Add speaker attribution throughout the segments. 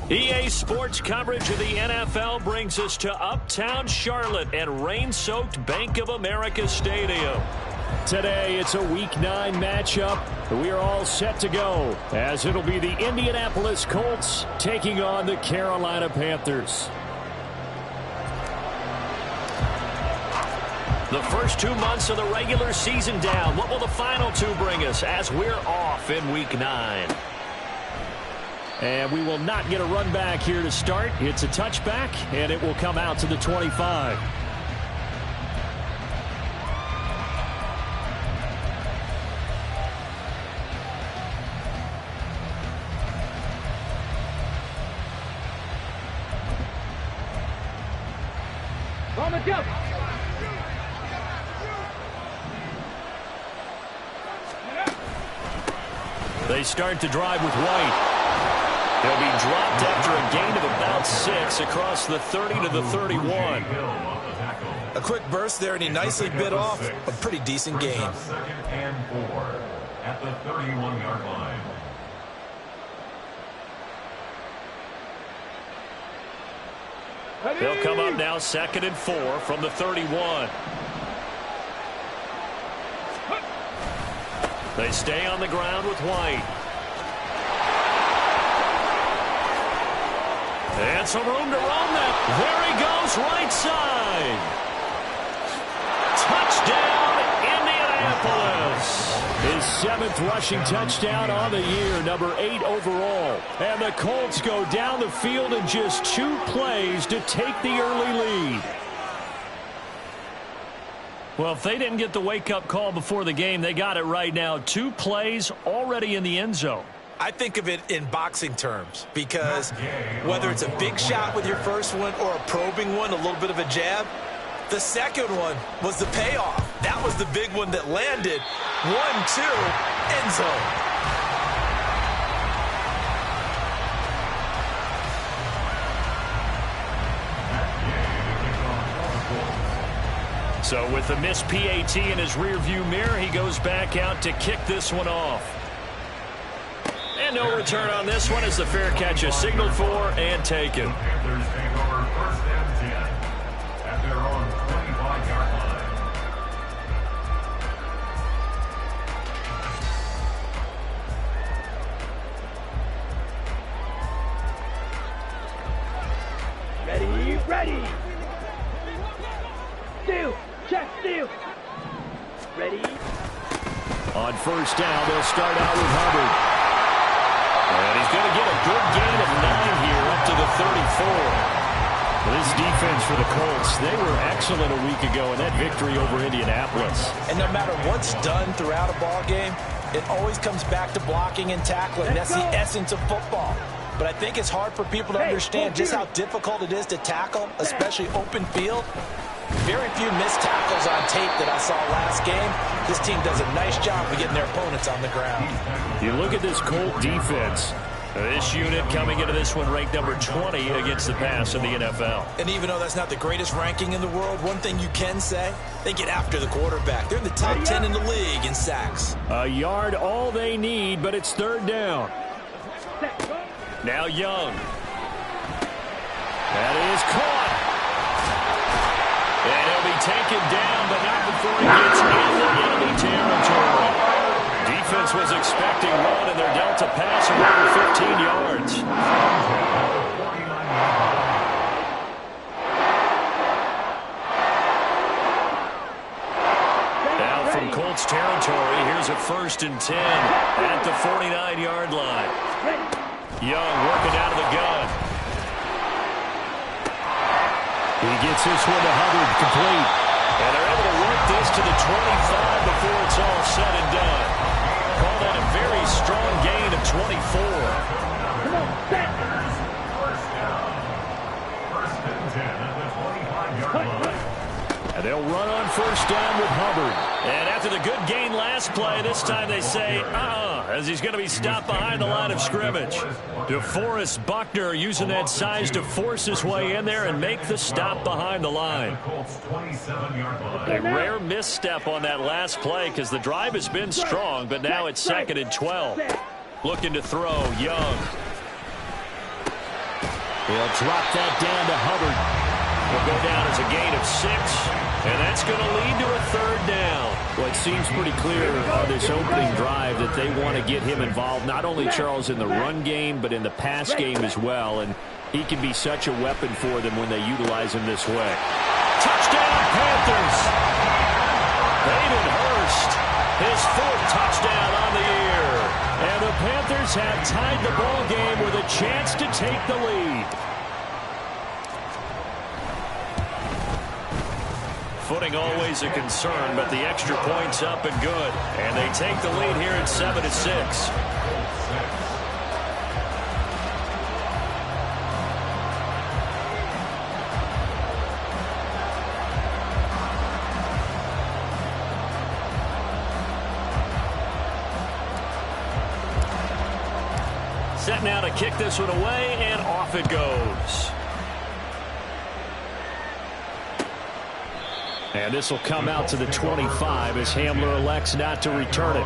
Speaker 1: EA Sports coverage of the NFL brings us to Uptown Charlotte and rain-soaked Bank of America Stadium. Today, it's a Week 9 matchup. We are all set to go, as it'll be the Indianapolis Colts taking on the Carolina Panthers. The first 2 months of the regular season down. What will the final 2 bring us as we're off in Week 9? And we will not get a run back here to start. It's a touchback, and it will come out to the 25. They start to drive with White. He'll be dropped after a gain of about 6 across the 30 to the 31.
Speaker 2: A quick burst there, and he nicely bit off a pretty decent gain.
Speaker 3: Second and 4 at the 31-yard line.
Speaker 1: They'll come up now 2nd and 4 from the 31. They stay on the ground with White. And some room to run that. There he goes, right side. Touchdown, Indianapolis. His 7th rushing touchdown on the year, number 8 overall. And the Colts go down the field in just 2 plays to take the early lead. Well, if they didn't get the wake-up call before the game, they got it right now. 2 plays already in the end zone.
Speaker 2: I think of it in boxing terms, because whether it's a big shot with your first one or a probing one, a little bit of a jab, the second one was the payoff. That was the big one that landed. 1-2, end zone.
Speaker 1: So with the missed PAT in his rearview mirror, he goes back out to kick this one off. And no return on this one as the fair catch is signaled for and taken.
Speaker 3: The Panthers take over 1st and 10 at their own 25-yard line.
Speaker 4: Ready. Steal. Check, steal. Ready.
Speaker 1: On 1st down, they'll start out with Hubbard. And he's going to get a good gain of 9 here up to the 34. This defense for the Colts, they were excellent a week ago in that victory over Indianapolis.
Speaker 2: And no matter what's done throughout a ball game, it always comes back to blocking and tackling. That's the essence of football. But I think it's hard for people to understand just how difficult it is to tackle, especially open field. Very few missed tackles on tape that I saw last game. This team does a nice job of getting their opponents on the ground.
Speaker 1: You look at this Colt defense. This unit coming into this one ranked number 20 against the pass in the NFL.
Speaker 2: And even though that's not the greatest ranking in the world, one thing you can say, they get after the quarterback. They're in the top 10 in the league in sacks.
Speaker 1: A yard all they need, but it's 3rd down. Now Young. That is caught. And he'll be taken down, but not before he gets into enemy territory. Defense was expecting one, and they're dealt a pass of over 15 yards. Now from Colts territory, here's a 1st and 10 at the 49-yard line. Young working out of the gun. He gets this one to Hubbard, complete. And they're able to work this to the 25 before it's all said and done. Call that a very strong gain of 24.
Speaker 3: First down. 1st and 10 at the
Speaker 1: And they'll run on first down with Hubbard. And after the good gain last play, this time they say, as he's going to be stopped behind the line of scrimmage. DeForest Buckner using that size to force his way in there and make the stop behind the line. A rare misstep on that last play because the drive has been strong, but now it's 2nd and 12. Looking to throw, Young. He'll drop that down to Hubbard. Will go down as a gain of 6, and that's going to lead to a 3rd down.
Speaker 5: Well, it seems pretty clear on this opening drive that they want to get him involved, not only, Charles, in the run game, but in the pass game as well, and he can be such a weapon for them when they utilize him this way.
Speaker 1: Touchdown, Panthers! Hayden Hurst, his 4th touchdown on the year. And the Panthers have tied the ball game with a chance to take the lead. Footing always a concern, but the extra point's up and good. And they take the lead here at 7-6. Set now to kick this one away, and off it goes. And this will come out to the 25 as Hamler elects not to return it.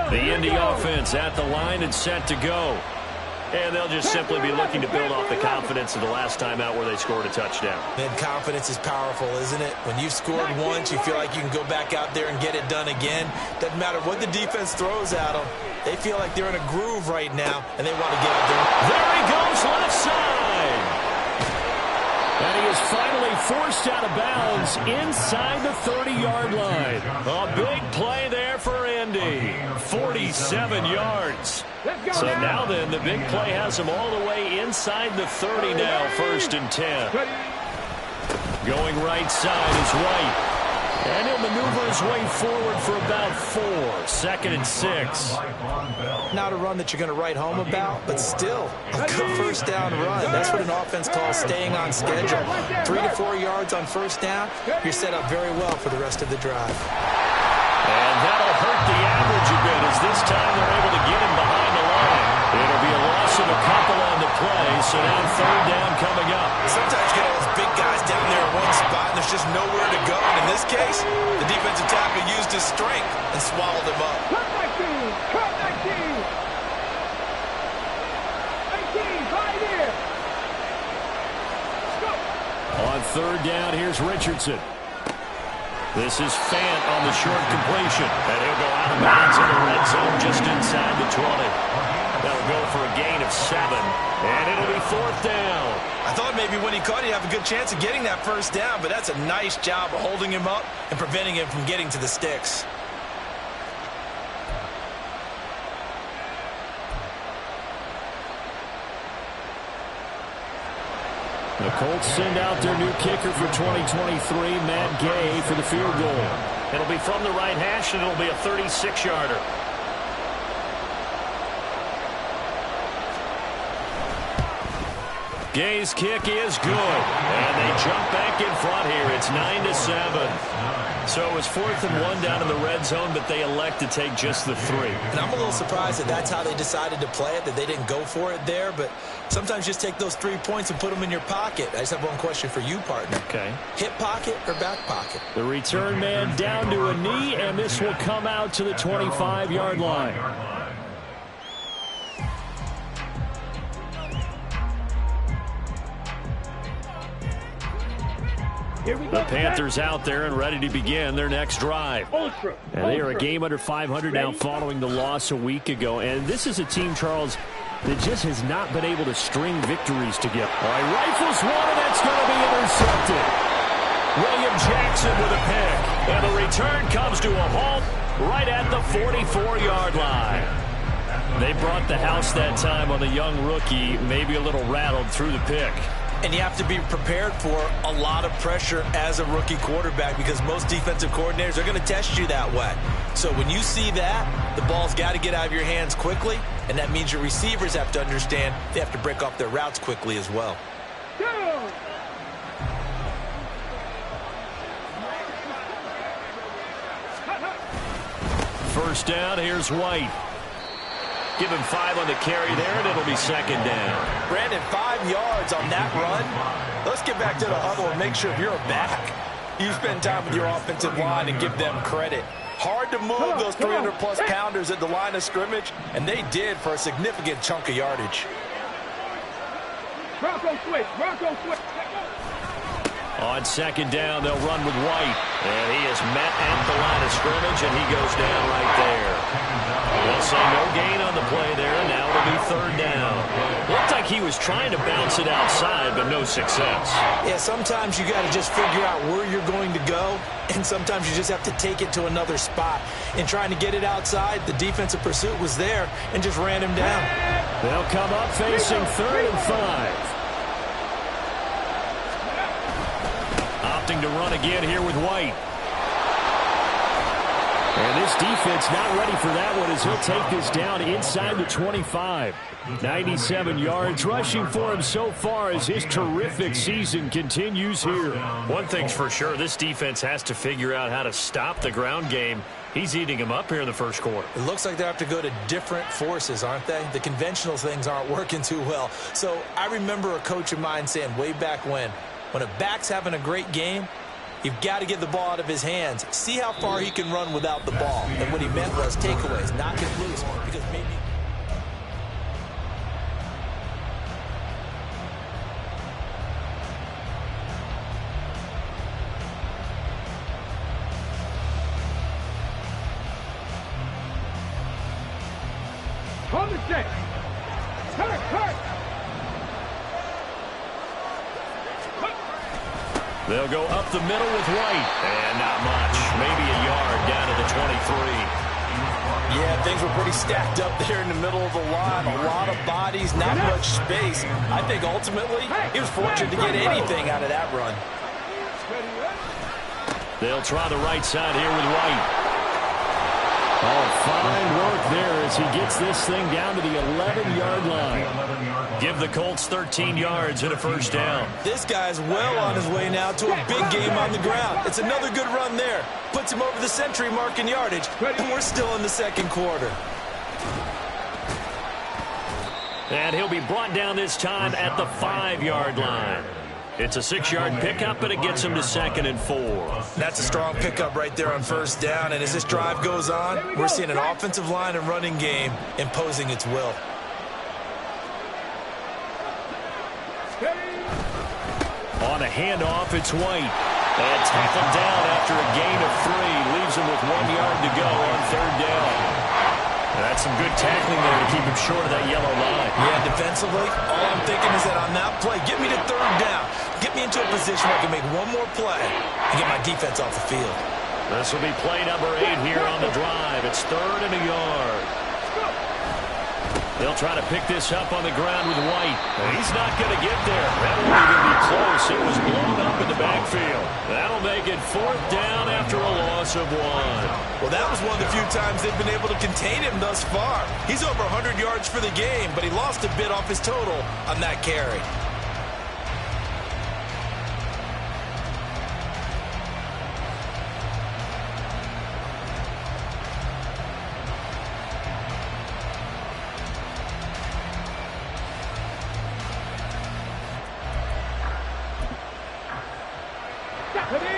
Speaker 1: The Indy offense at the line and set to go. And they'll just simply be looking to build off the confidence of the last time out where they scored a touchdown.
Speaker 2: And confidence is powerful, isn't it? When you've scored once, you feel like you can go back out there and get it done again. Doesn't matter what the defense throws at them. They feel like they're in a groove right now, and they want to get out there.
Speaker 1: There he goes, left side. And he is finally forced out of bounds inside the 30-yard line. A big play there for Indy. 47 yards. So now then, the big play has him all the way inside the 30 now, 1st and 10. Going right side is White. And he'll maneuver his way forward for about 4. 2nd and 6.
Speaker 2: Not a run that you're going to write home about, but still a good first down run. That's what an offense calls staying on schedule. 3 to 4 yards on first down. You're set up very well for the rest of the drive.
Speaker 1: And that'll hurt the average a bit as this time they're able to get him behind the line. It'll be a loss of a couple on the play, so now 3rd down coming up.
Speaker 2: Sometimes you get all those big guys down there in one spot, and there's just nowhere to go. And in this case, the defensive tackle used his strength and swallowed him up.
Speaker 4: Cut back team! Cut back team! 19, right here! Go!
Speaker 1: On 3rd down, here's Richardson. This is Fant on the short completion. And he'll go out of bounds in the red zone just inside the 20. That'll go for a gain of 7. And it'll be 4th down.
Speaker 2: I thought maybe when he caught it, he'd have a good chance of getting that first down, but that's a nice job of holding him up and preventing him from getting to the sticks.
Speaker 1: The Colts send out their new kicker for 2023, Matt Gay, for the field goal. It'll be from the right hash, and it'll be a 36-yarder. Gay's kick is good, and they jump back in front here. It's 9-7. So it was 4th and 1 down in the red zone, but they elect to take just the 3.
Speaker 2: And I'm a little surprised that that's how they decided to play it, that they didn't go for it there. But sometimes just take those 3 points and put them in your pocket. I just have one question for you, partner.
Speaker 1: Okay.
Speaker 2: Hip pocket or back pocket?
Speaker 1: The return man down to a knee, and this will come out to the 25-yard line. The Panthers out there and ready to begin their next drive. And they are a game under 500 now following the loss a week ago. And this is a team, Charles, that just has not been able to string victories together. All right, rifles one, and that's going to be intercepted. William Jackson with a pick. And the return comes to a halt right at the 44-yard line. They brought the house that time on the young rookie, maybe a little rattled through the pick.
Speaker 2: And you have to be prepared for a lot of pressure as a rookie quarterback because most defensive coordinators are going to test you that way. So when you see that, the ball's got to get out of your hands quickly, and that means your receivers have to understand they have to break off their routes quickly as well.
Speaker 1: First down, here's White. Give him 5 on the carry there, and it'll be second down.
Speaker 2: Brandon, 5 yards on that run. Let's get back to the huddle and make sure if you're a back, you spend time with your offensive line and give them credit. Hard to move those 300-plus pounders at the line of scrimmage, and they did for a significant chunk of yardage.
Speaker 4: Bronco switch.
Speaker 1: On second down, they'll run with White. And he is met at the line of scrimmage, and he goes down right there. They'll say no gain on the play there, and now it'll be third down. Looked like he was trying to bounce it outside, but no success.
Speaker 2: Yeah, sometimes you got to just figure out where you're going to go, and sometimes you just have to take it to another spot. In trying to get it outside, the defensive pursuit was there and just ran him down.
Speaker 1: They'll come up facing 3rd and 5. Opting to run again here with White. And this defense not ready for that one as he'll take this down inside the 25. 97 yards rushing for him so far as his terrific season continues here. One thing's for sure, this defense has to figure out how to stop the ground game. He's eating him up here in the first quarter.
Speaker 2: It looks like they have to go to different forces, aren't they? The conventional things aren't working too well. So I remember a coach of mine saying way back when a back's having a great game, you've got to get the ball out of his hands. See how far he can run without the ball. And what he meant was takeaways, knock it loose. Because maybe...
Speaker 4: On the set. Hurt.
Speaker 1: They'll go up the middle with White. And not much. Maybe a yard down to the 23.
Speaker 2: Yeah, things were pretty stacked up there in the middle of the line. A lot of bodies, not much space. I think ultimately he was fortunate to get anything out of that run.
Speaker 1: They'll try the right side here with White. Oh, fine work there as he gets this thing down to the 11-yard line. Give the Colts 13 yards and a first down.
Speaker 2: This guy's well on his way now to a big game on the ground. It's another good run there. Puts him over the century mark in yardage, and we're still in the second quarter.
Speaker 1: And he'll be brought down this time at the 5-yard line. It's a 6-yard pickup, but it gets him to 2nd and 4.
Speaker 2: That's a strong pickup right there on first down. And as this drive goes on, we're seeing an offensive line and running game imposing its will.
Speaker 1: On a handoff, it's White. And tackled down after a gain of 3. Leaves him with 1 yard to go on third down. That's some good tackling there to keep him short of that yellow line.
Speaker 2: Yeah, defensively, all I'm thinking is that on that play, get me to third down. Get me into a position where I can make one more play and get my defense off the field.
Speaker 1: This will be play number 8 here on the drive. It's 3rd and a yard. They'll try to pick this up on the ground with White. He's not going to get there. That won't even be close. It was blown up in the backfield. That'll make it 4th down after a loss of 1.
Speaker 2: Well, that was one of the few times they've been able to contain him thus far. He's over 100 yards for the game, but he lost a bit off his total on that carry.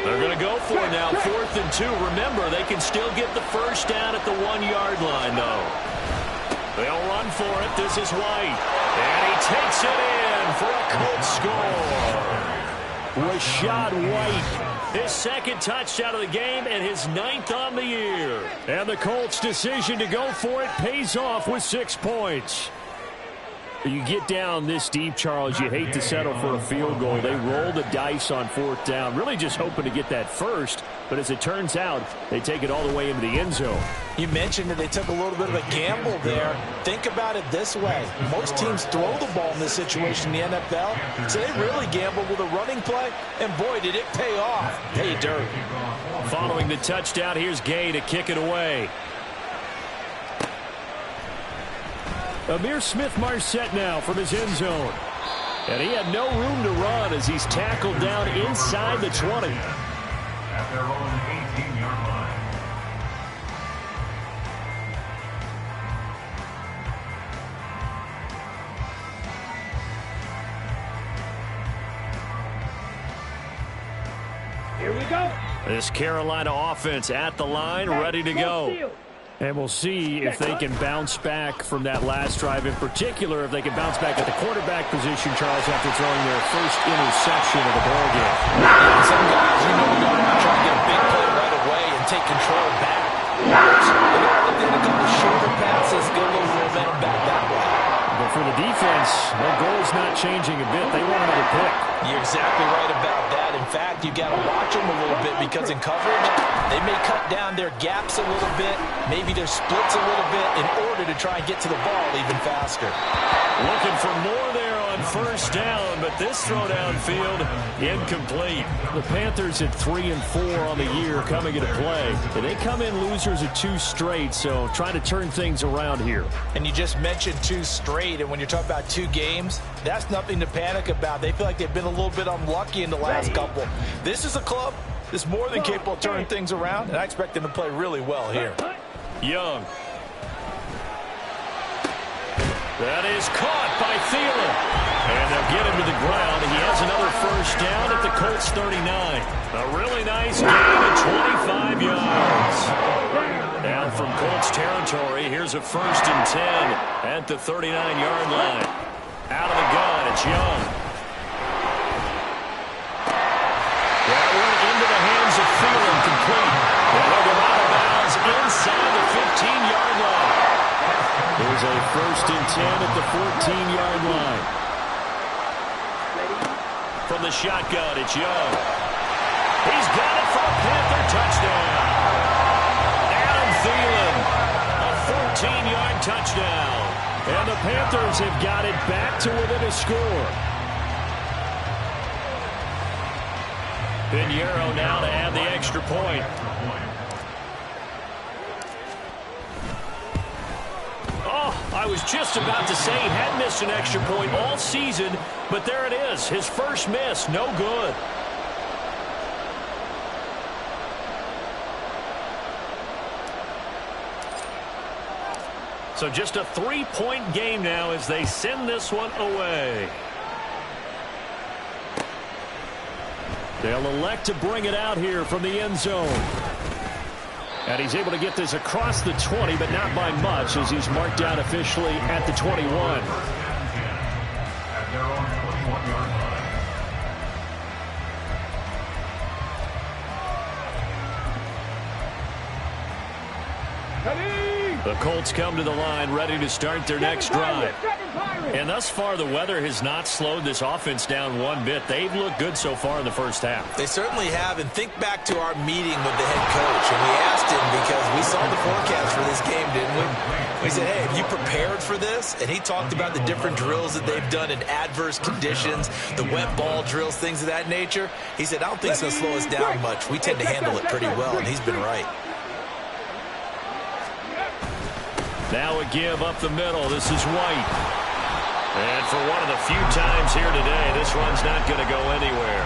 Speaker 1: They're going to go for it now, 4th and 2. Remember, they can still get the first down at the 1-yard line, though. They'll run for it. This is White. And he takes it in for a Colts score. Rashad White, his 2nd touchdown of the game and his 9th on the year. And the Colts' decision to go for it pays off with 6 points. You get down this deep, Charles, you hate to settle for a field goal. They roll the dice on 4th down, really just hoping to get that first. But as it turns out, they take it all the way into the end zone.
Speaker 2: You mentioned that they took a little bit of a gamble there. Think about it this way. Most teams throw the ball in this situation in the NFL, so they really gambled with a running play, and boy, did it pay off. Pay dirt.
Speaker 1: Following the touchdown, here's Gay to kick it away. Amir Smith-Marset now from his end zone. And he had no room to run as he's tackled down inside the 20.
Speaker 3: At their own 18-yard line.
Speaker 4: Here we go.
Speaker 1: This Carolina offense at the line, ready to go. And we'll see if they can bounce back from that last drive. In particular, if they can bounce back at the quarterback position, Charles, after throwing their first interception of the ballgame.
Speaker 2: Some guys, you know, are going to try to get a big play right away and take control back. They're going to go the shorter passes, get a little momentum back that way.
Speaker 1: But for the defense, their goal is not changing a bit. They want another pick.
Speaker 2: You're exactly right about that. In fact, you got to watch them a little bit because in coverage, they may cut down their gaps a little bit, maybe their splits a little bit in order to try and get to the ball even faster.
Speaker 1: Looking for more there on first down, but this throw downfield incomplete. The Panthers at 3-4 on the year coming into play. And they come in losers of 2 straight, so trying to turn things around here.
Speaker 2: And you just mentioned 2 straight, and when you're talking about 2 games, that's nothing to panic about. They feel like they've been a little bit unlucky in the last couple. This is a club that's more than capable of turning things around, and I expect them to play really well here.
Speaker 1: Young. That is caught by Thielen. And they'll get him to the ground. He has another first down at the Colts 39. A really nice gain of 25 yards. Down from Colts territory, here's a 1st and 10 at the 39-yard line. Out of the gun, it's Young. That went into the hands of Thielen, complete. And they'll go out of bounds inside the 15-yard line. There's a 1st and 10 at the 14-yard line. From the shotgun, it's Young. He's got it for a Panther touchdown. Adam Thielen, a 14-yard touchdown. And the Panthers have got it back to within a score. Pinheiro now to add the extra point. I was just about to say he had missed an extra point all season, but there it is. His first miss, no good. So just a 3-point game now as they send this one away. They'll elect to bring it out here from the end zone. And he's able to get this across the 20, but not by much, as he's marked down officially at the 21.
Speaker 3: At their own 21-yard line.
Speaker 1: The Colts come to the line ready to start their next drive. And thus far, the weather has not slowed this offense down one bit. They've looked good so far in the first half.
Speaker 2: They certainly have. And think back to our meeting with the head coach. And we asked him because we saw the forecast for this game, didn't we? We said, hey, have you prepared for this? And he talked about the different drills that they've done in adverse conditions, the wet ball drills, things of that nature. He said, I don't think it's going to slow us down much. We tend to handle it pretty well, and he's been right.
Speaker 1: Now a give up the middle. This is White. And for one of the few times here today, this run's not going to go anywhere.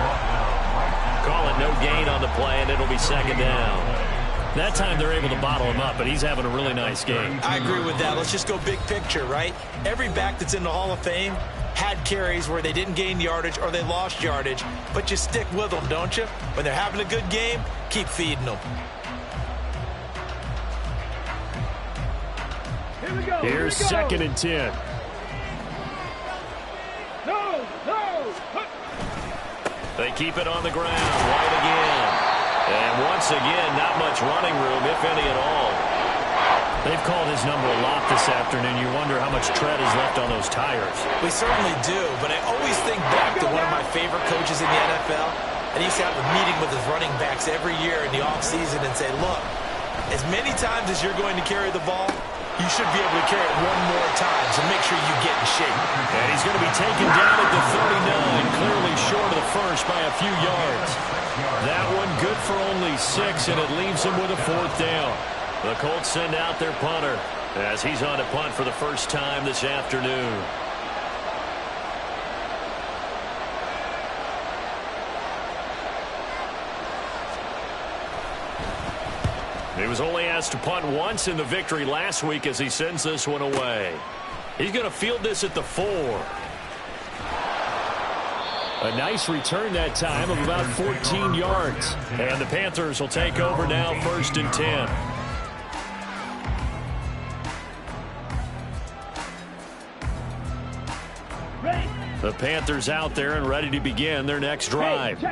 Speaker 1: Call it no gain on the play, and it'll be 2nd down. That time they're able to bottle him up, but he's having a really nice game.
Speaker 2: I agree with that. Let's just go big picture, right? Every back that's in the Hall of Fame had carries where they didn't gain yardage or they lost yardage, but you stick with them, don't you? When they're having a good game, keep feeding them.
Speaker 1: Here's 2nd and 10. They keep it on the ground. White again. And once again, not much running room, if any at all. They've called his number a lot this afternoon. You wonder how much tread is left on those tires.
Speaker 2: We certainly do, but I always think back to one of my favorite coaches in the NFL. And he used to have a meeting with his running backs every year in the offseason and say, look, As many times as you're going to carry the ball, you should be able to carry it one more time, so make sure you get in shape.
Speaker 1: And he's going to be taken down at the 39, clearly short of the first by a few yards. That one good for only 6, and it leaves him with a 4th down. The Colts send out their punter as he's on to punt for the first time this afternoon. He was only asked to punt once in the victory last week as he sends this one away. He's going to field this at the 4. A nice return that time of about 14 yards. And the Panthers will take over now, 1st and 10. The Panthers out there and ready to begin their next drive.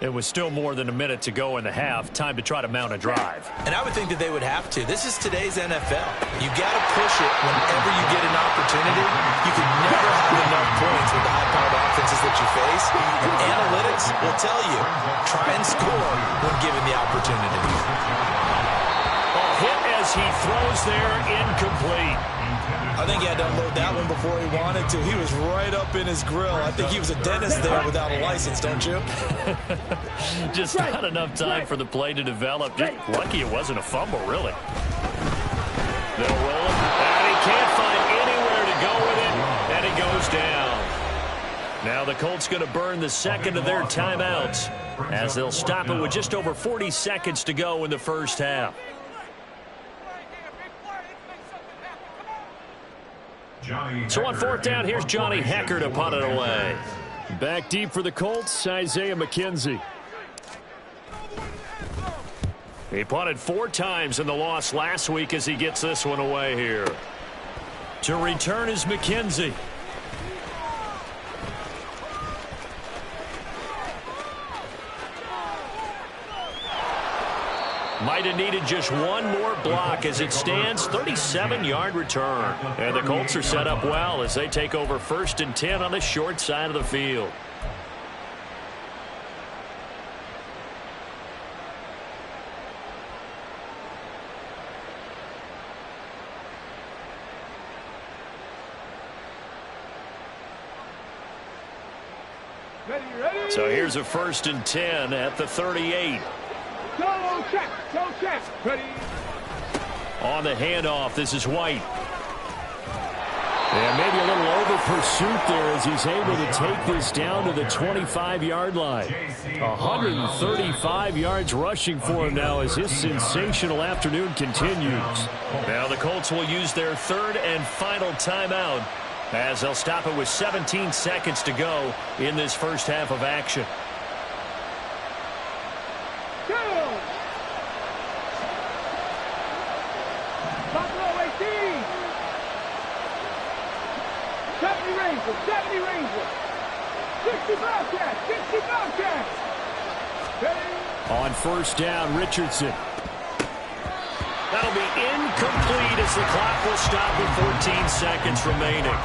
Speaker 1: It was still more than a minute to go in the half. Time to try to mount a drive.
Speaker 2: And I would think that they would have to. This is today's NFL. You got to push it whenever you get an opportunity. You can never have enough points with the high-powered offenses that you face. And analytics will tell you, try and score when given the opportunity.
Speaker 1: Hit as he throws there, incomplete.
Speaker 2: I think he had to unload that one before he wanted to. He was right up in his grill. I think he was a dentist there without a license, don't you?
Speaker 1: Just not enough time for the play to develop. Just lucky it wasn't a fumble, really. They'll roll it, and he can't find anywhere to go with it, and he goes down. Now the Colts going to burn the second of their timeouts as they'll stop it with just over 40 seconds to go in the first half. So on 4th down, here's Johnny Hecker to punt it away. Back deep for the Colts, Isaiah McKenzie. He punted 4 times in the loss last week as he gets this one away here. To return is McKenzie. Might have needed just one more block as it stands, 37-yard return. And the Colts are set up well as they take over 1st and 10 on the short side of the field. So here's a 1st and 10 at the 38.
Speaker 4: Go check, ready.
Speaker 1: On the handoff, this is White. And maybe a little over pursuit there as he's able to take this down to the 25-yard line. 135 yards rushing for him now as his sensational afternoon continues. Now the Colts will use their 3rd and final timeout as they'll stop it with 17 seconds to go in this first half of action. On 1st down, Richardson. That'll be incomplete as the clock will stop with 14 seconds remaining.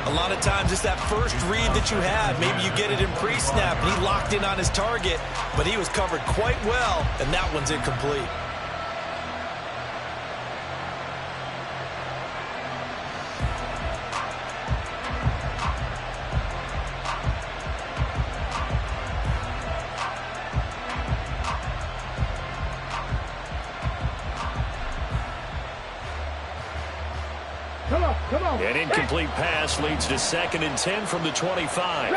Speaker 2: A lot of times it's that first read that you have. Maybe you get it in pre-snap and he locked in on his target, but he was covered quite well, and that one's incomplete.
Speaker 1: An incomplete pass leads to 2nd and 10 from the 25.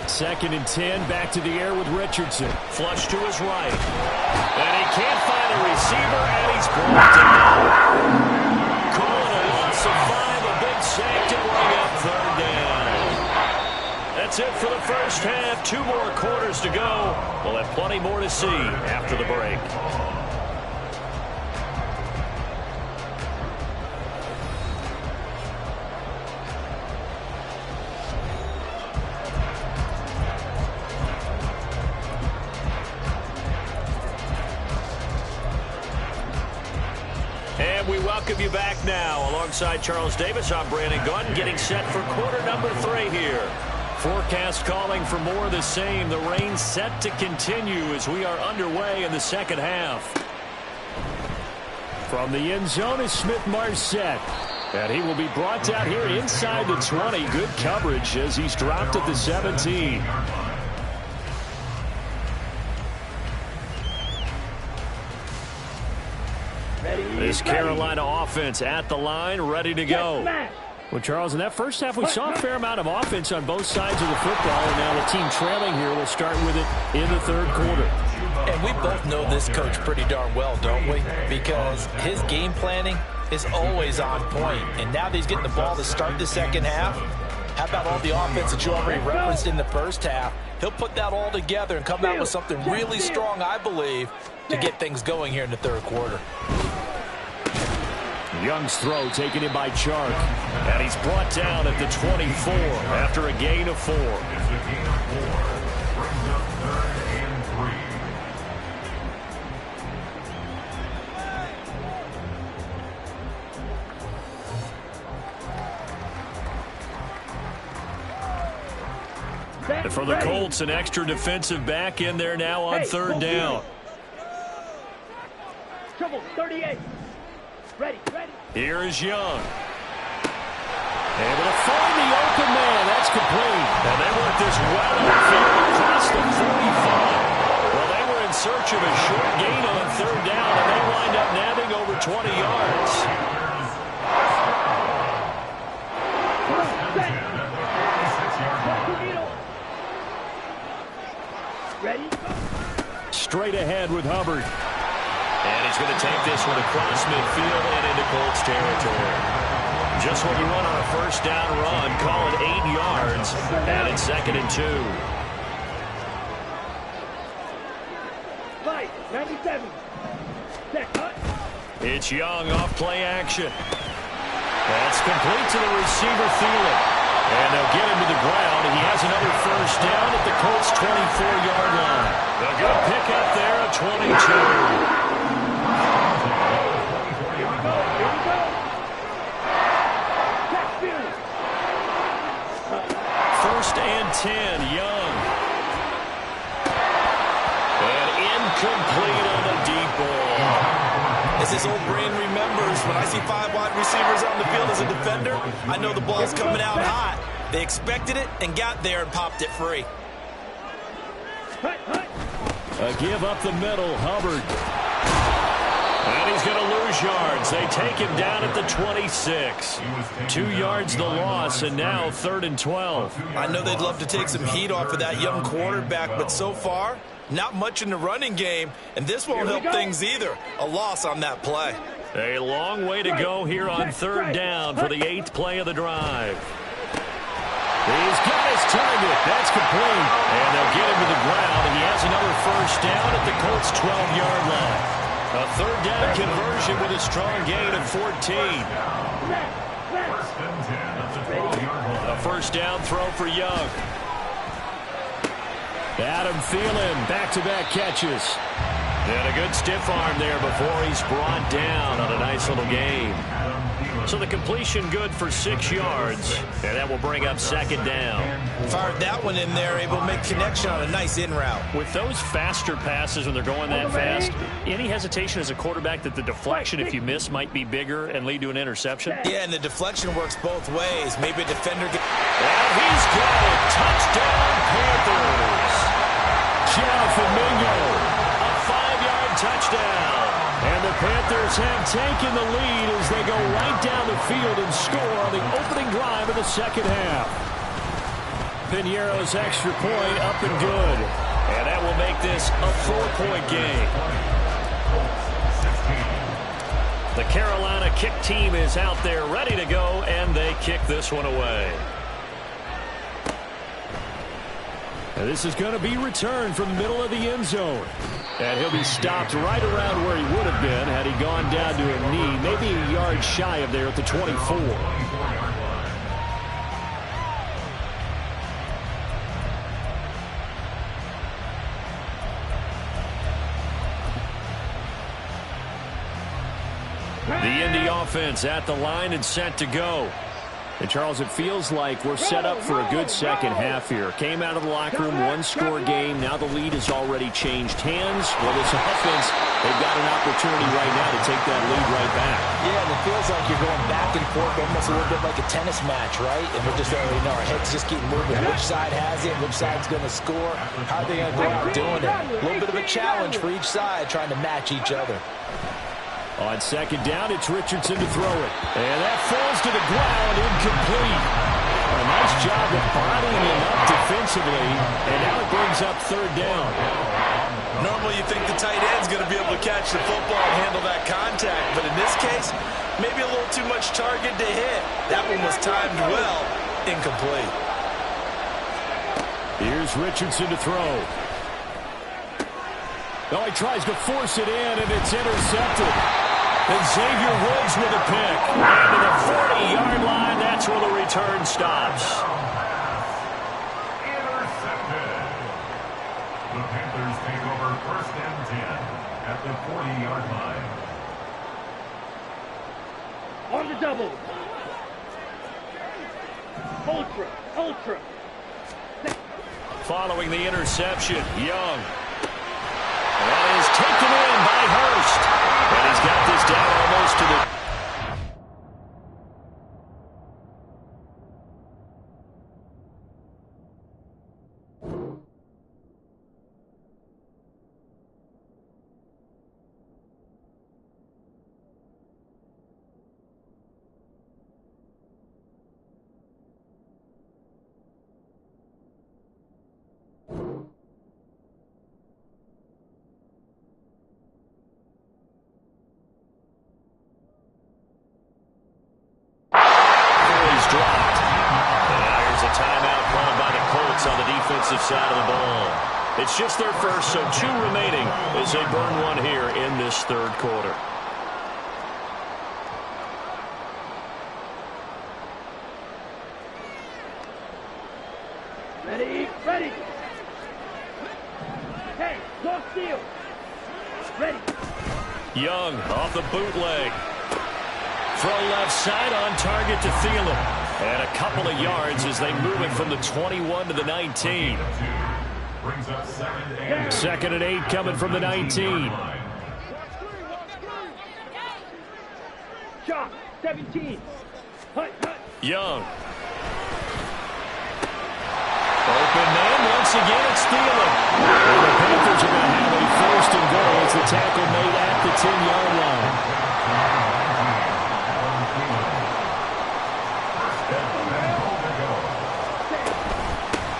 Speaker 1: 2nd and 10, back to the air with Richardson. Flush to his right. And he can't find a receiver, and he's brought down. Calling a loss of 5, a big sack to bring up 3rd down. That's it for the first half. 2 more quarters to go. We'll have plenty more to see after the break. And we welcome you back now. Alongside Charles Davis, I'm Brandon Gordon, getting set for quarter number 3 here. Forecast calling for more of the same. The rain set to continue as we are underway in the second half. From the end zone is Smith-Marset. And he will be brought down here inside the 20. Good coverage as he's dropped at the 17. This Carolina offense at the line, ready to go. Well, Charles, in that first half, we saw a fair amount of offense on both sides of the football, and now the team trailing here will start with it in the third quarter.
Speaker 2: And we both know this coach pretty darn well, don't we? Because his game planning is always on point. And now that he's getting the ball to start the second half, how about all the offense that you already referenced in the first half? He'll put that all together and come out with something really strong, I believe, to get things going here in the third quarter.
Speaker 1: Young's throw taken in by Chark. And he's brought down at the 24 after a gain of 4.
Speaker 3: It's a gain of 4. Brings up 3rd and 3.
Speaker 1: And for the Colts, an extra defensive back in there now on 3rd down.
Speaker 4: Trouble, 38. Ready.
Speaker 1: Here is Young. Able to find the open man. That's complete. And they work this well on the field across the 45. Well, they were in search of a short gain on 3rd down, and they wind up nabbing over 20 yards.
Speaker 4: Ready?
Speaker 1: Straight ahead with Hubbard. And he's going to take this one across midfield and into Colts territory. Just what you want on a first down run. Call it 8 yards. And it's 2nd and 2.
Speaker 4: 97. Set, cut.
Speaker 1: It's Young off play action. That's complete to the receiver, Thielen. And they'll get him to the ground. And he has another first down at the Colts' 24-yard line. A good pick up there at 22. First and 10, Young. And incomplete on the deep ball.
Speaker 2: As his old brain remembers, when I see 5 wide receivers on the field as a defender, I know the ball's coming out hot. They expected it and got there and popped it free.
Speaker 1: A give up the middle, Hubbard. And he's going to lose yards. They take him down at the 26. 2 yards the loss, and now 3rd and 12.
Speaker 2: I know they'd love to take some heat off of that young quarterback, but so far, not much in the running game, and this won't help things either. A loss on that play.
Speaker 1: A long way to go here on 3rd down for the 8th play of the drive. He's got his target. That's complete. And they'll get him to the ground, and he has another first down at the Colts' 12-yard line. A 3rd down conversion with a strong gain of 14. A first down throw for Young. Adam Thielen, back-to-back catches. And a good stiff arm there before he's brought down on a nice little gain. So the completion good for 6 yards, and that will bring up 2nd down.
Speaker 2: Fired that one in there, able to make connection on a nice in route.
Speaker 1: With those faster passes when they're going that fast, any hesitation as a quarterback that the deflection, if you miss, might be bigger and lead to an interception?
Speaker 2: Yeah, and the deflection works both ways. Maybe a defender gets...
Speaker 1: And he's got it. Touchdown, Panthers. Jonathan Mingo, a 5-yard touchdown. And the Panthers have taken the lead as they go right down the field and score on the opening drive of the second half. Piñeiro's extra point up and good. And that will make this a 4-point game. The Carolina kick team is out there ready to go, and they kick this one away. And this is going to be returned from the middle of the end zone. And he'll be stopped right around where he would have been had he gone down to a knee, maybe a yard shy of there at the 24. The Indy offense at the line and set to go.
Speaker 5: And, Charles, it feels like we're set up for a good second half here. Came out of the locker room, one-score game. Now the lead has already changed hands. Well, this offense, they've got an opportunity right now to take that lead right back.
Speaker 2: Yeah, and it feels like you're going back and forth almost a little bit like a tennis match, right? And we're just already know our heads just keep moving. Which side has it? Which side's going to score? How are they going to go out doing it? A little bit of a challenge for each side trying to match each other.
Speaker 5: On second down, it's Richardson to throw it. And that falls to the ground, incomplete. A nice job of bodying him up defensively. And now it brings up third down.
Speaker 6: Normally you think the tight end's going to be able to catch the football and handle that contact. But in this case, maybe a little too much target to hit. That one was timed well. Incomplete.
Speaker 5: Here's Richardson to throw. Oh, he tries to force it in, and it's intercepted. And Xavier Woods with a pick. And to the 40-yard line, that's where the return stops.
Speaker 3: Intercepted. The Panthers take over first and 10 at the 40-yard line.
Speaker 4: On the double. Ultra.
Speaker 5: Following the interception, Young. That is taken in by Hurst. And he's got this down almost to the... on the defensive side of the ball. It's just their first, so 2 remaining as they burn one here in this third quarter.
Speaker 4: Ready. Hey, long steal. Ready.
Speaker 5: Young off the bootleg. Throw left side on target to Thielen. And a couple of yards as they move it from the 21 to the 19.
Speaker 3: Brings up
Speaker 5: second and 8 coming from the 19.
Speaker 4: Shot, 17. Hut.
Speaker 5: Young. Open man, once again it's Thielen. And the Panthers are going to have a first and goal as the tackle made at the 10-yard line.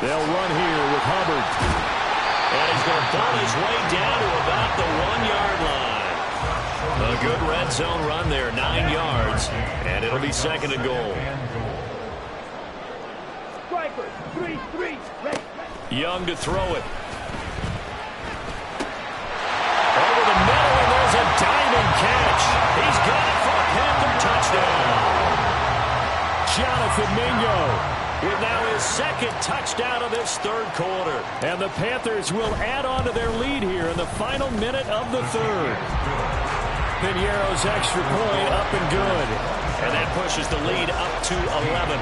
Speaker 5: They'll run here with Hubbard. And he's going to pull his way down to about the 1-yard line. A good red zone run there, 9 yards. And it'll be second and goal.
Speaker 4: Striker, 3, ready.
Speaker 5: Young to throw it. Over the middle, and there's a diving catch. He's got it for a Panther touchdown. Jonathan Mingo with now his second touchdown of this third quarter. And the Panthers will add on to their lead here in the final minute of the third. Piñeiro's extra point up and good. And that pushes the lead up to 11.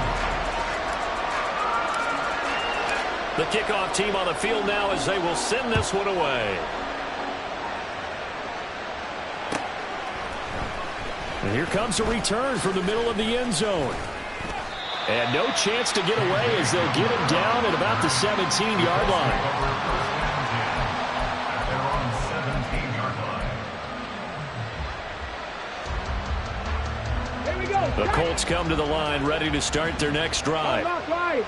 Speaker 5: The kickoff team on the field now as they will send this one away. And here comes a return from the middle of the end zone. And no chance to get away as they'll get him down at about the 17-yard line. The Colts come to the line ready to start their next drive.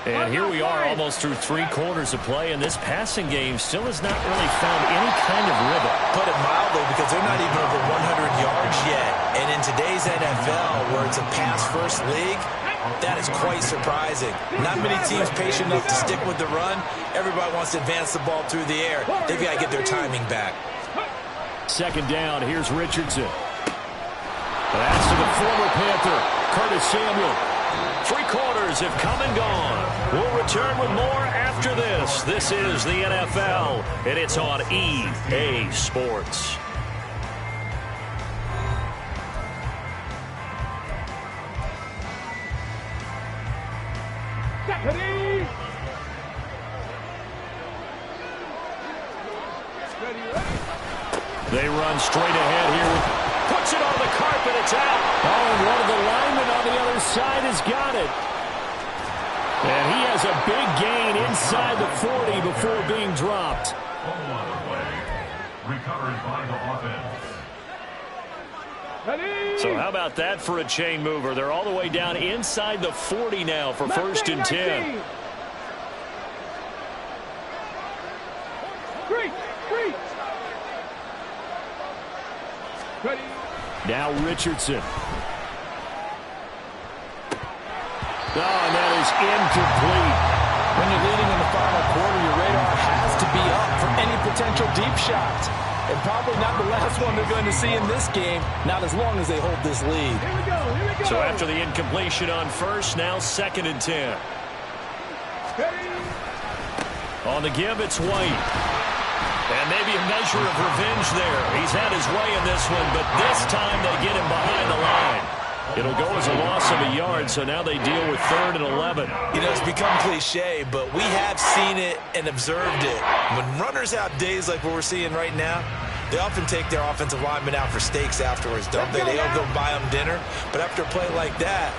Speaker 5: And here we are almost through 3 quarters of play, and this passing game still has not really found any kind of rhythm.
Speaker 2: Put it mildly, because they're not even over 100 yards yet. And in today's NFL, where it's a pass-first league, that is quite surprising. Not many teams patient enough to stick with the run. Everybody wants to advance the ball through the air. They've got to get their timing back.
Speaker 5: Second down, here's Richardson. That's to the former Panther, Curtis Samuel. 3 quarters have come and gone. We'll return with more after this. This is the NFL, and it's on EA Sports.
Speaker 1: They run straight ahead here. Puts it on the carpet. It's out. Oh, and one of the linemen on the other side has got it. And he has a big gain inside the 40 before being dropped.
Speaker 3: Recovered by the offense.
Speaker 1: So how about that for a chain mover? They're all the way down inside the 40 now for first and 10.
Speaker 4: Ready.
Speaker 1: Now Richardson. Oh, and that is incomplete.
Speaker 2: When you're leading in the final quarter, your radar has to be up for any potential deep shots. And probably not the last one they're going to see in this game, not as long as they hold this lead.
Speaker 4: Here we go. Here we go.
Speaker 1: So after the incompletion on first, now second and 10.
Speaker 4: Ready.
Speaker 1: On the give, it's White. And maybe a measure of revenge there. He's had his way in this one, but this time they get him behind the line. It'll go as a loss of a yard, so now they deal with 3rd and 11.
Speaker 2: You know, it's become cliche, but we have seen it and observed it. When runners have days like what we're seeing right now, they often take their offensive linemen out for steaks afterwards, don't they? They'll go buy them dinner. But after a play like that,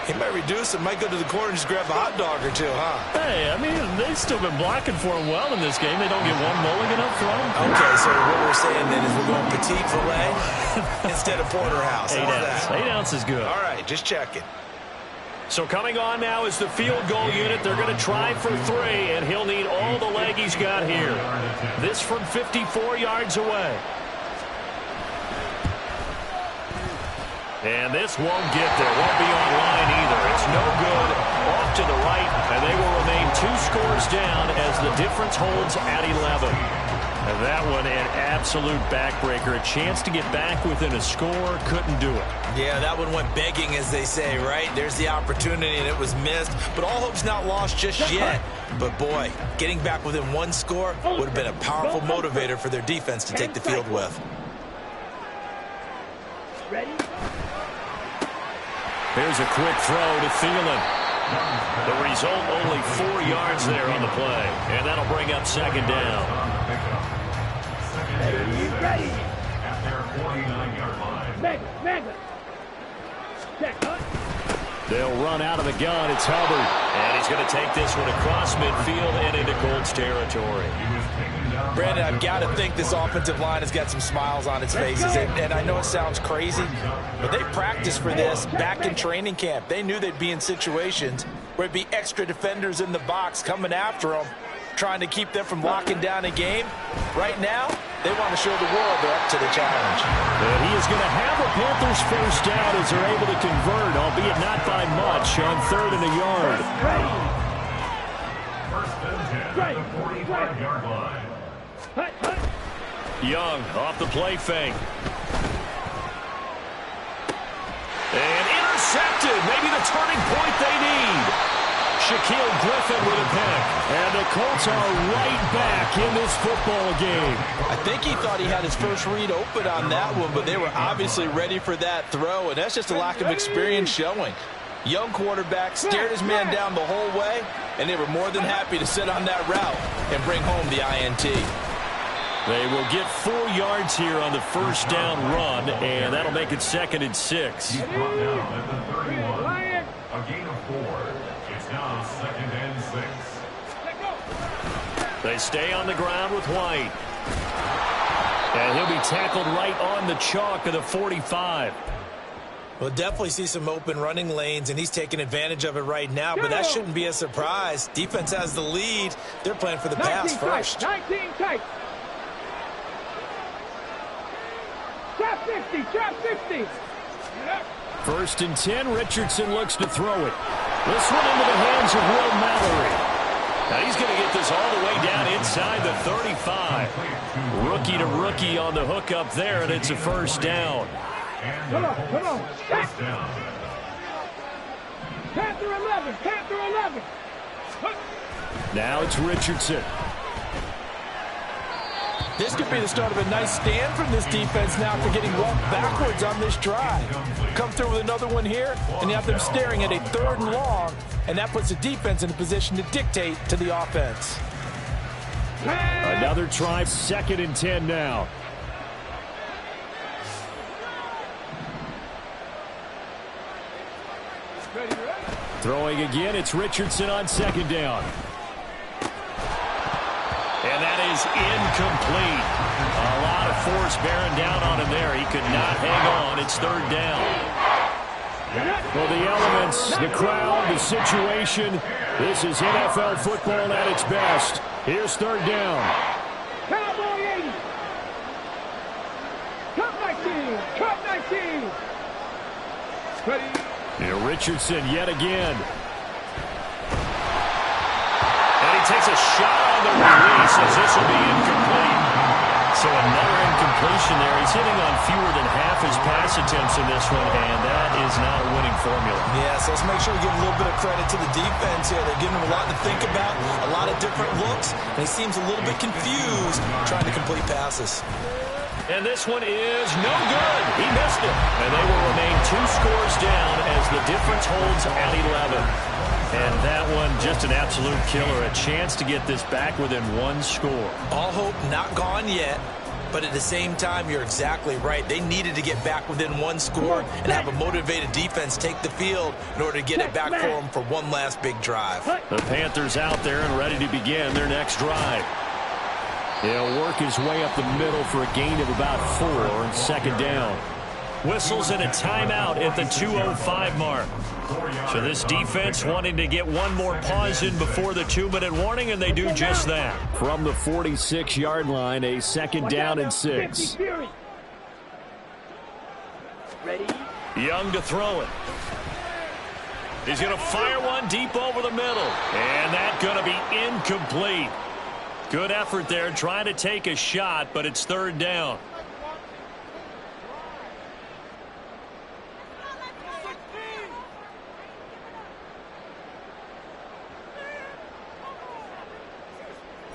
Speaker 2: he might reduce it, might go to the corner and just grab a hot dog or two, huh?
Speaker 1: Hey, I mean, they've still been blocking for him well in this game. They don't get one mulligan up front.
Speaker 2: Okay, so what we're saying then is we're going petite filet instead of porterhouse.
Speaker 1: 8 ounce. 8 ounce is good.
Speaker 2: All right, just checking.
Speaker 1: So coming on now is the field goal unit. They're going to try for 3, and he'll need all the leg he's got here. This from 54 yards away. And this won't get there. Won't be online either. It's no good. Off to the right, and they will remain 2 scores down as the difference holds at 11. And that one an absolute backbreaker. A chance to get back within a score. Couldn't do it.
Speaker 2: Yeah, that one went begging, as they say, right? There's the opportunity, and it was missed. But all hope's not lost just yet. But, boy, getting back within 1 score would have been a powerful motivator for their defense to take the field with.
Speaker 4: Ready.
Speaker 1: Here's a quick throw to Thielen. The result, only 4 yards there on the play. And that'll bring up second down.
Speaker 4: Ready.
Speaker 3: At their 49-yard line.
Speaker 4: Mega. Check, huh?
Speaker 1: They'll run out of the gun. It's Hubbard. And he's going to take this one across midfield and into Colts territory.
Speaker 2: Brandon, I've got to think this offensive line has got some smiles on its faces. And I know it sounds crazy, but they practiced for this back in training camp. They knew they'd be in situations where it'd be extra defenders in the box coming after them, trying to keep them from locking down a game. Right now, they want to show the world they're up to the challenge.
Speaker 1: And he is going to have a Panthers first down as they're able to convert, albeit not by much, on 3rd and a yard.
Speaker 3: First and 10 at the 45-yard line.
Speaker 1: Young off the play fake. And intercepted. Maybe the turning point they need. Shaquille Griffin with a pick. And the Colts are right back in this football game.
Speaker 2: I think he thought he had his first read open on that one, but they were obviously ready for that throw, and that's just a lack of experience showing. Young quarterback stared his man down the whole way, and they were more than happy to sit on that route and bring home the INT.
Speaker 1: They will get 4 yards here on the first down run, and that'll make it 2nd and 6.
Speaker 3: He's brought down at the 31. A gain of 4. It's now 2nd and 6.
Speaker 1: They stay on the ground with White. And he'll be tackled right on the chalk of the 45.
Speaker 2: We'll definitely see some open running lanes, and he's taking advantage of it right now, but that shouldn't be a surprise. Defense has the lead. They're playing for the pass first.
Speaker 4: 19 tight. Trap 50.
Speaker 1: 1st and 10, Richardson looks to throw it. This one into the hands of Will Mallory. Now he's going to get this all the way down inside the 35. Rookie to rookie on the hook up there, and it's a first down.
Speaker 4: Come on. First
Speaker 3: down.
Speaker 4: Panther 11.
Speaker 1: Now it's Richardson.
Speaker 2: This could be the start of a nice stand from this defense now after getting walked backwards on this drive. Come through with another one here, and you have them staring at a 3rd and long, and that puts the defense in a position to dictate to the offense.
Speaker 1: Another try, 2nd and 10 now. Throwing again, it's Richardson on second down. And that is incomplete. A lot of force bearing down on him there. He could not hang on. It's third down. Well, the elements, the crowd, the situation, this is NFL football at its best. Here's third down.
Speaker 4: Cowboy 80. Cut 19. Cut 19. Ready.
Speaker 1: Here, Richardson yet again. And he takes a shot on the release as this will be incomplete. So another incompletion there. He's hitting on fewer than half his pass attempts in this one, and that is not a winning formula.
Speaker 2: Yeah, so let's make sure we give a little bit of credit to the defense here. They're giving him a lot to think about, a lot of different looks, and he seems a little bit confused trying to complete passes.
Speaker 1: And this one is no good. He missed it. And they will remain 2 scores down as the difference holds at 11. And that one just an absolute killer. A chance to get this back within 1 score.
Speaker 2: All hope not gone yet, but at the same time, you're exactly right. They needed to get back within 1 score and have a motivated defense take the field in order to get it back for them for one last big drive.
Speaker 1: The Panthers out there and ready to begin their next drive. He'll work his way up the middle for a gain of about 4 and second down. Whistles and a timeout at the 2:05 mark. So this defense wanting to get one more pause in before the 2-minute warning, and they do just that. From the 46-yard line, a second down and 6.
Speaker 4: Ready.
Speaker 1: Young to throw it. He's going to fire one deep over the middle. And that's going to be incomplete. Good effort there trying to take a shot, but it's third down.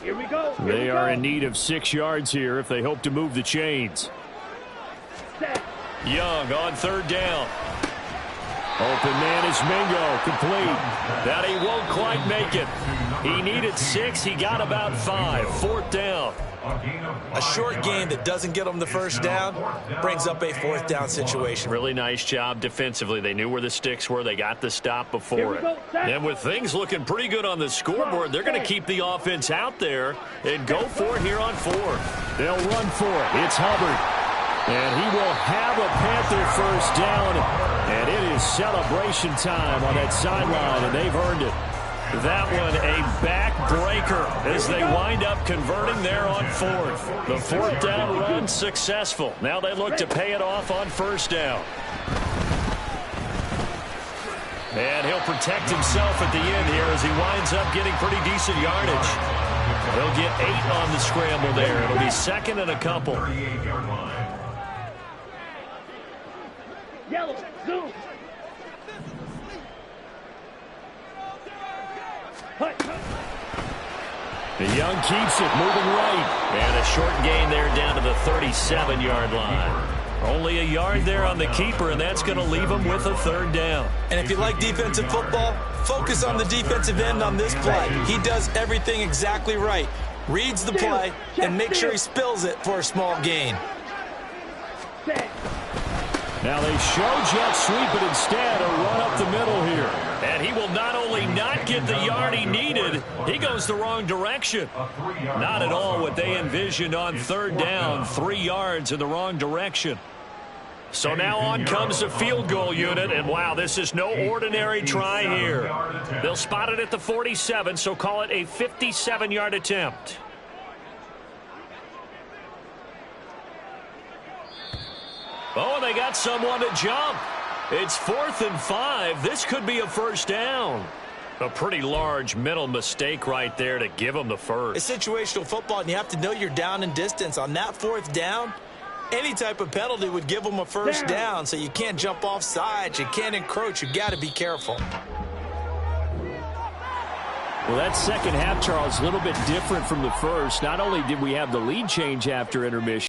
Speaker 4: Here we go.
Speaker 1: They are in need of 6 yards here if they hope to move the chains. Young on third down. Open man is Mingo, complete. That he won't quite make it. He needed 6, he got about 5. Fourth down.
Speaker 2: A short game that doesn't get them the first down brings up a fourth down situation.
Speaker 1: Really nice job defensively. They knew where the sticks were. They got the stop before it. And with things looking pretty good on the scoreboard, they're going to keep the offense out there and go for it here on 4th. They'll run for it. It's Hubbard. And he will have a Panther first down. And it is celebration time on that sideline, and they've earned it. That one a backbreaker as they wind up converting there on 4th. The 4th down run successful. Now they look to pay it off on first down. And he'll protect himself at the end here as he winds up getting pretty decent yardage. He'll get 8 on the scramble there. It'll be second and a couple.
Speaker 4: Yellow, zoom.
Speaker 1: The Young keeps it, moving right. And a short gain there down to the 37-yard line. Only a yard there on the keeper, and that's going to leave him with a third down.
Speaker 2: And if you like defensive football, focus on the defensive end on this play. He does everything exactly right. Reads the play and makes sure he spills it for a small gain.
Speaker 1: Now they show jet sweep, but instead a run up the middle here. And he will not only not get the yard he needed, he goes the wrong direction. Not at all what they envisioned on third down. 3 yards in the wrong direction. So now on comes the field goal unit, and wow, this is no ordinary try here. They'll spot it at the 47, so call it a 57-yard attempt. Oh, and they got someone to jump. It's 4th and 5. This could be a first down. A pretty large mental mistake right there to give them the first.
Speaker 2: It's situational football, and you have to know you're down in distance. On that 4th down, any type of penalty would give them a first down, so you can't jump off sides. You can't encroach. You got to be careful.
Speaker 1: Well, that second half, Charles, a little bit different from the first. Not only did we have the lead change after intermission,